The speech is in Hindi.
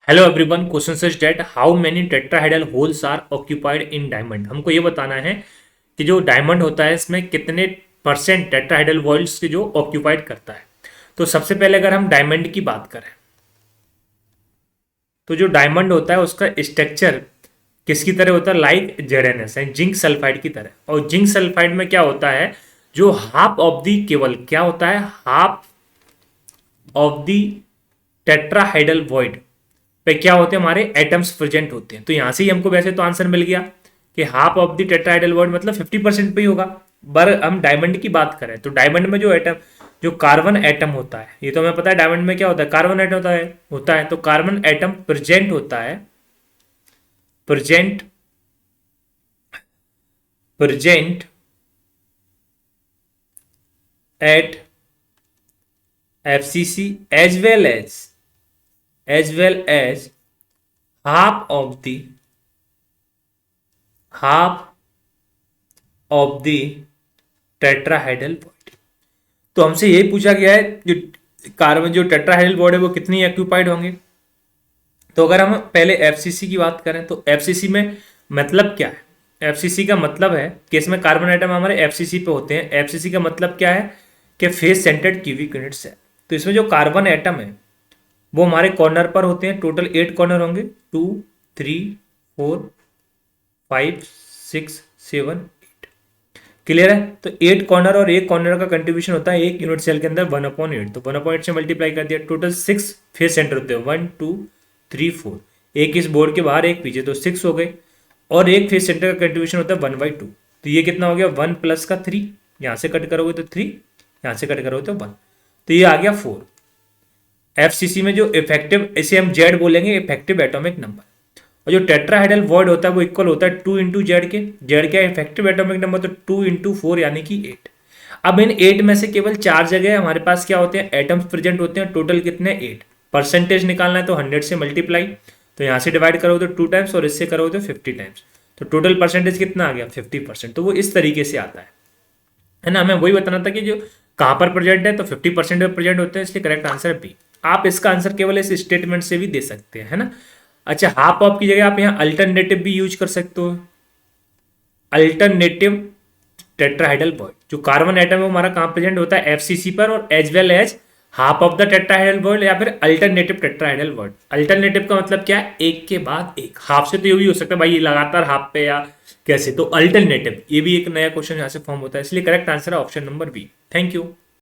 Hello everyone, question is that how many tetrahedral holes are occupied in diamond. हमको ये बताना है कि जो डायमंड होता है इसमें कितने परसेंट टेट्राहेड्रल वॉल्स के जो ऑक्यूपाइड करता है। तो सबसे पहले अगर हम डायमंड की बात करें तो जो डायमंड होता है उसका स्ट्रक्चर किसकी तरह होता है, लाइक जेडएनएस है, जिंक सल्फाइड की तरह। और जिंक सल्फाइड में क्या होता है, जो हाफ ऑफ दी केवल क्या होता है, half of the tetrahedral void पे क्या होते हैं, हमारे एटम्स प्रेजेंट होते हैं। तो यहां से ही हमको वैसे तो आंसर मिल गया कि half of the tetrahedral void मतलब 50% पे ही होगा। पर हम डायमंड की बात करें तो डायमंड में जो एटम, जो कार्बन एटम होता है, ये तो हमें पता है डायमंड में क्या होता है, कार्बन एटम होता है। तो कार्बन एटम प्रेजेंट होता है, present present at FCC as well as half of the half of the tetrahedral body. तो हमसे यही पूछा गया है जो कार्बन, जो टेट्राहेड्रल बॉडी है वो कितनी ऑक्यूपाइड होंगे। तो अगर हम पहले एफसीसी की बात करें तो एफसीसी में मतलब क्या है, एफसीसी का मतलब है कि इसमें कार्बन आइटम हमारे एफसीसी पे होते हैं। एफसीसी का मतलब क्या है कि फेस सेंटर्ड क्यूबिक यूनिट्स है। तो इसमें जो कार्बन एटम है वो हमारे कॉर्नर पर होते हैं। टोटल 8 कॉर्नर होंगे, 2 3 4 5 6 7 8। क्लियर है। तो 8 कॉर्नर और एक कॉर्नर का कंट्रीब्यूशन होता है एक यूनिट सेल के अंदर 1/8। तो 1/8 से मल्टीप्लाई कर दिया, टोटल 6 फेस सेंटर होते हैं, 1 2 3 4। एक इस बोर्ड के बाहर एक पीछे, तो 6 हो गए। और एक फेस सेंटर का कंट्रीब्यूशन होता है 1/2। तो ये कितना हो गया, 1 प्लस का 3, यहाँ से कट करोगे तो 3, यहाँ से कट करोगे तो 1, तो ये आ गया 4। एफसीसी में जो इफेक्टिव, इसे हम जेड बोलेंगे, इफेक्टिव एटॉमिक नंबर। और जो टेट्राहेड्रल वॉइड होता है वो इक्वल होता है 2 इंटू जेड के। जेड क्या है, इफेक्टिव एटॉमिक नंबर, तो 2 इंटू 4 यानी कि 8। अब इन 8 में से केवल 4 जगह हमारे पास क्या होते हैं, एटम्स प्रेजेंट होते हैं। टोटल कितने, 8। परसेंटेज निकालना है तो 100 से मल्टीप्लाई, तो यहाँ से डिवाइड करोगे तो 2 टाइम्स और इससे करोगे तो 50 टाइम्स। तो टोटल परसेंटेज कितना आ गया, 50%। तो वो इस तरीके से आता है ना। हमें वही बताना था कि जो कहाँ पर प्रेजेंट है, तो 50% में प्रेजेंट होते हैं, इसलिए करेक्ट आंसर है बी। आप इसका आंसर केवल इस स्टेटमेंट से भी दे सकते हैं, है ना। अच्छा, हाफ ऑफ की जगह आप यहाँ अल्टरनेटिव भी यूज कर सकते हो। अल्टरनेटिव टेट्राहेड्रल बॉइड, जो कार्बन एटम है वो हमारा कहाँ प्रेजेंट होता है, एफसीसी पर, और as well as half of the tetrahedral void या फिर अल्टरनेटिव टेट्राहेड्रल बॉइड। अल्टरनेटिव का मतलब क्या है, एक के बाद एक। हाफ से तो ये भी हो सकता है भाई लगातार हाफ पे या कैसे, तो अल्टरनेटिव, ये भी एक नया क्वेश्चन यहाँ से फॉर्म होता है, इसलिए करेक्ट आंसर है option number B. Thank you.